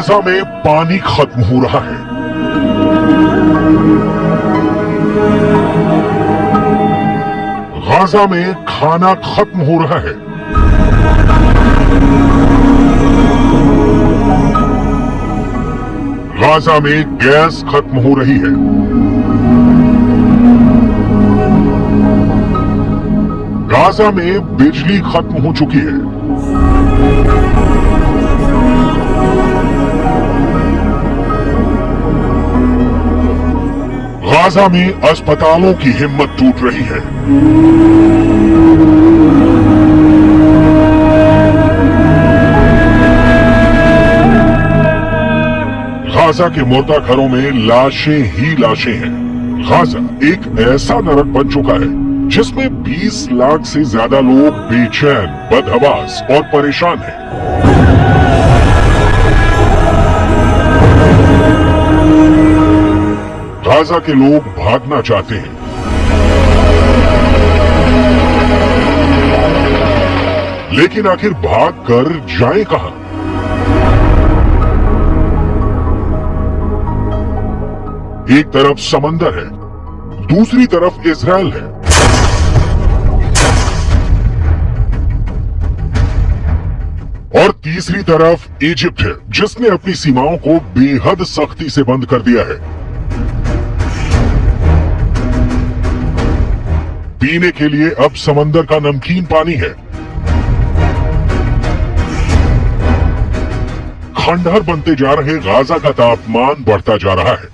Gaza में पानी खत्म हो रहा है। गाजा में खाना खत्म हो रहा है। गाजा में गैस खत्म हो रही है। गाजा में बिजली खत्म हो चुकी है। गाजा में अस्पतालों की हिम्मत टूट रही है। गाजा के मुर्दा घरों में लाशें ही लाशें हैं। गाजा एक ऐसा नरक बन चुका है जिसमें 20 लाख से ज्यादा लोग बेचैन, बदहवास और परेशान हैं। गाजा के लोग भागना चाहते हैं, लेकिन आखिर भाग कर जाएं कहां? एक तरफ समंदर है, दूसरी तरफ इजराइल है। और तीसरी तरफ इजिप्ट है, जिसने अपनी सीमाओं को बेहद सख्ती से बंद कर दिया है। पीने के लिए अब समंदर का नमकीन पानी है। खंडहर बनते जा रहे गाजा का तापमान बढ़ता जा रहा है।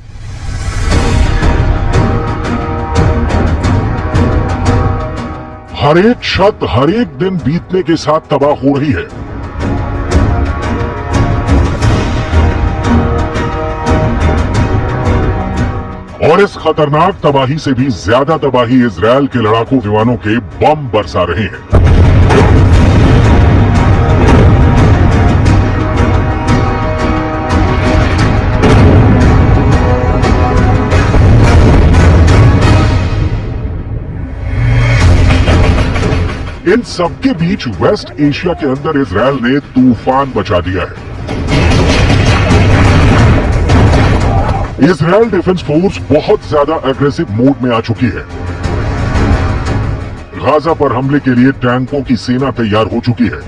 हर एक छत हर एक दिन बीतने के साथ तबाह हो रही है। और इस खतरनाक तबाही से भी ज्यादा तबाही इजराइल के लड़ाकू विमानों के बम बरसा रहे हैं। इन सबके बीच वेस्ट एशिया के अंदर इजराइल ने तूफान मचा दिया है। इजराइल डिफेंस फोर्स बहुत ज्यादा एग्रेसिव मोड में आ चुकी है। गाजा पर हमले के लिए टैंकों की सेना तैयार हो चुकी है।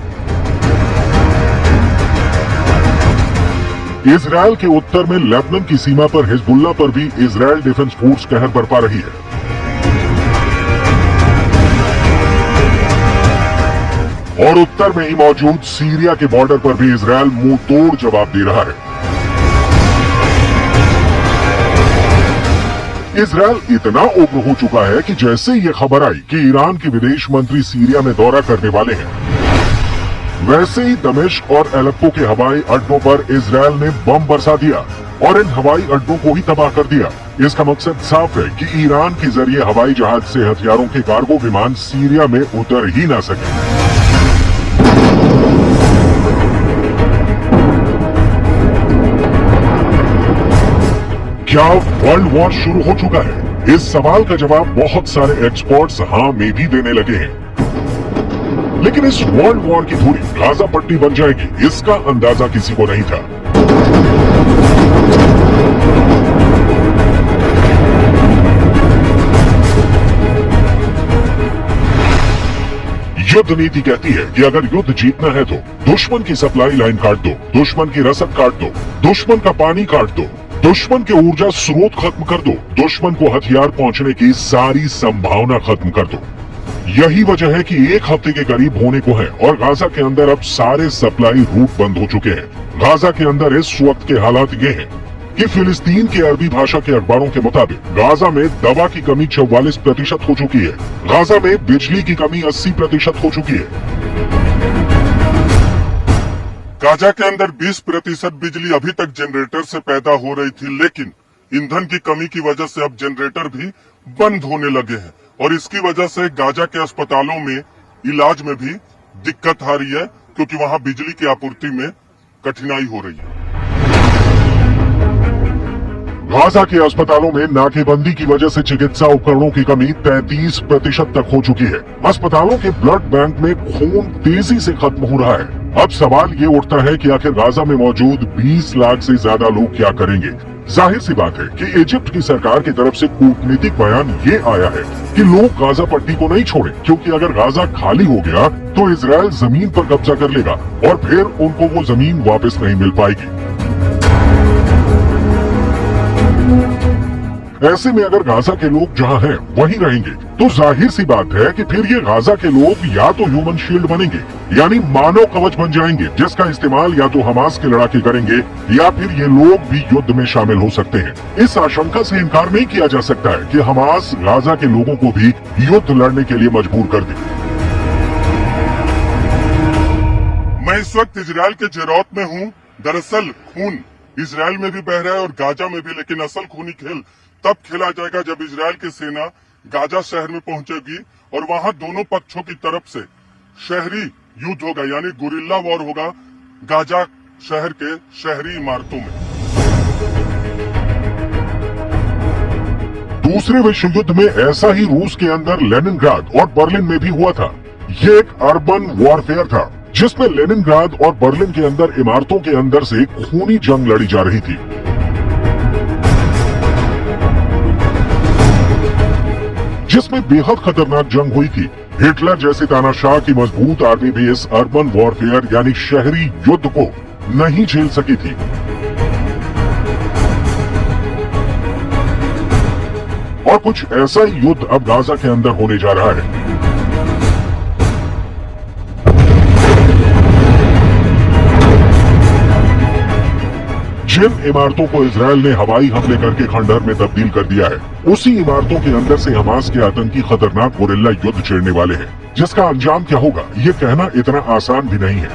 इजराइल के उत्तर में लेबनान की सीमा पर हिजबुल्लाह पर भी इजराइल डिफेंस फोर्स कहर बरपा रही है। और उत्तर में ही मौजूद सीरिया के बॉर्डर पर भी इजराइल मुंह तोड़ जवाब दे रहा है। इजराइल इतना उग्र हो चुका है कि जैसे ये खबर आई कि ईरान के विदेश मंत्री सीरिया में दौरा करने वाले हैं, वैसे ही दमिश्क और एलेप्पो के हवाई अड्डों पर इजराइल ने बम बरसा दिया और इन हवाई अड्डों को ही तबाह कर दिया। इसका मकसद साफ है कि ईरान के जरिए हवाई जहाज से हथियारों के कार्गो विमान सीरिया में उतर ही ना सके। क्या वर्ल्ड वॉर शुरू हो चुका है? इस सवाल का जवाब बहुत सारे एक्सपर्ट्स हाँ में भी देने लगे हैं। लेकिन इस वर्ल्ड वॉर की धुरी गाजा पट्टी बन जाएगी, इसका अंदाजा किसी को नहीं था। युद्ध नीति कहती है कि अगर युद्ध जीतना है तो दुश्मन की सप्लाई लाइन काट दो, दुश्मन की रसद काट दो, दुश्मन का पानी काट दो, दुश्मन के ऊर्जा स्रोत खत्म कर दो, दुश्मन को हथियार पहुंचने की सारी संभावना खत्म कर दो। यही वजह है कि एक हफ्ते के करीब होने को है और गाजा के अंदर अब सारे सप्लाई रूट बंद हो चुके हैं। गाजा के अंदर इस वक्त के हालात ये हैं कि फिलिस्तीन के अरबी भाषा के अखबारों के मुताबिक गाजा में दवा की कमी 44% हो चुकी है। गाजा में बिजली की कमी 80% हो चुकी है। गाजा के अंदर 20% बिजली अभी तक जनरेटर से पैदा हो रही थी, लेकिन ईंधन की कमी की वजह से अब जनरेटर भी बंद होने लगे हैं और इसकी वजह से गाजा के अस्पतालों में इलाज में भी दिक्कत आ रही है, क्योंकि वहां बिजली की आपूर्ति में कठिनाई हो रही है। गाजा के अस्पतालों में नाकेबंदी की वजह से चिकित्सा उपकरणों की कमी 33% तक हो चुकी है। अस्पतालों के ब्लड बैंक में खून तेजी से खत्म हो रहा है। अब सवाल ये उठता है कि आखिर गाजा में मौजूद 20 लाख से ज्यादा लोग क्या करेंगे। जाहिर सी बात है कि इजिप्ट की सरकार की तरफ से कूटनीतिक बयान ये आया है कि लोग गाजा पट्टी को नहीं छोड़ें, क्योंकि अगर गाजा खाली हो गया तो इजराइल जमीन पर कब्जा कर लेगा और फिर उनको वो जमीन वापस नहीं मिल पाएगी। ऐसे में अगर गाजा के लोग जहां हैं वहीं रहेंगे तो जाहिर सी बात है कि फिर ये गाजा के लोग या तो ह्यूमन शील्ड बनेंगे, यानी मानव कवच बन जाएंगे, जिसका इस्तेमाल या तो हमास के लड़ाके करेंगे या फिर ये लोग भी युद्ध में शामिल हो सकते हैं। इस आशंका से इनकार नहीं किया जा सकता है कि हमास गाजा के लोगों को भी युद्ध लड़ने के लिए मजबूर कर दे। मैं इस वक्त इजराइल के जेरौत में हूँ। दरअसल खून इजराइल में भी बह रहा है और गाजा में भी, लेकिन असल खूनी खेल तब खेला जाएगा जब इजराइल की सेना गाजा शहर में पहुंचेगी और वहां दोनों पक्षों की तरफ से शहरी युद्ध होगा, यानी गुरिल्ला वॉर होगा गाजा शहर के शहरी इमारतों में। दूसरे विश्व युद्ध में ऐसा ही रूस के अंदर लेनिनग्राद और बर्लिन में भी हुआ था। ये एक अर्बन वॉरफेयर था जिसमें लेनिनग्राद और बर्लिन के अंदर इमारतों के अंदर से खूनी जंग लड़ी जा रही थी। जिसमें बेहद खतरनाक जंग हुई थी। हिटलर जैसे तानाशाह की मजबूत आर्मी भी इस अर्बन वॉरफेयर यानी शहरी युद्ध को नहीं झेल सकी थी। और कुछ ऐसा ही युद्ध अब गाजा के अंदर होने जा रहा है। जिन इमारतों को इजराइल ने हवाई हमले करके खंडहर में तब्दील कर दिया है, उसी इमारतों के अंदर से हमास के आतंकी खतरनाक गुरिल्ला युद्ध छेड़ने वाले हैं, जिसका अंजाम क्या होगा ये कहना इतना आसान भी नहीं है।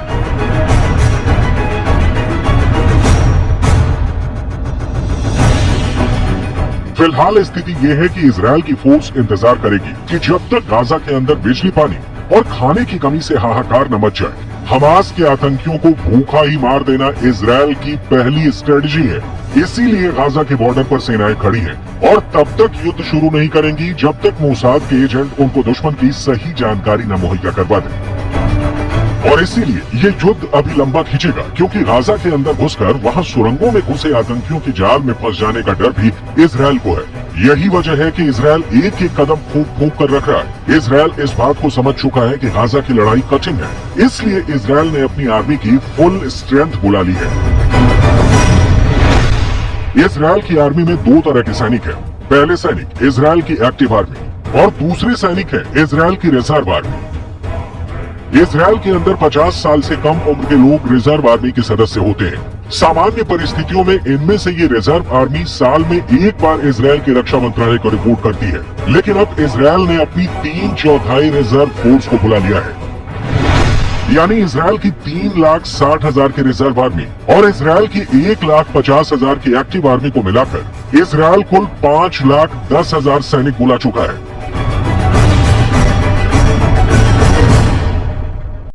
फिलहाल स्थिति ये है कि इजराइल की फोर्स इंतजार करेगी कि जब तक गाजा के अंदर बिजली, पानी और खाने की कमी से हाहाकार न मच जाए। हमास के आतंकियों को भूखा ही मार देना इजराइल की पहली स्ट्रेटजी है। इसीलिए गाजा के बॉर्डर पर सेनाएं खड़ी हैं और तब तक युद्ध शुरू नहीं करेंगी जब तक मोसाद के एजेंट उनको दुश्मन की सही जानकारी न मुहैया करवा दें। और इसीलिए ये युद्ध अभी लंबा खींचेगा, क्योंकि गाजा के अंदर घुसकर वहां सुरंगों में घुसे आतंकियों की जाल में फंस जाने का डर भी इजराइल को है। यही वजह है कि इजराइल एक एक कदम फूंक कर रख रहा है। इजराइल इस बात को समझ चुका है कि गाजा की लड़ाई कठिन है, इसलिए इजराइल ने अपनी आर्मी की फुल स्ट्रेंथ बुला ली है। इजराइल की आर्मी में दो तरह के सैनिक हैं। पहले सैनिक इजराइल की एक्टिव आर्मी और दूसरे सैनिक है इजराइल की रिजर्व आर्मी। इजराइल के अंदर 50 साल से कम उम्र के लोग रिजर्व आर्मी के सदस्य होते हैं। सामान्य परिस्थितियों में इनमें से ये रिजर्व आर्मी साल में एक बार इजराइल के रक्षा मंत्रालय को रिपोर्ट करती है, लेकिन अब इजराइल ने अपनी 3/4 रिजर्व फोर्स को बुला लिया है। यानी इजराइल की 3,60,000 की रिजर्व आर्मी और इजराइल की 1,50,000 की एक्टिव आर्मी को मिलाकर इजराइल कुल 5,10,000 सैनिक बुला चुका है।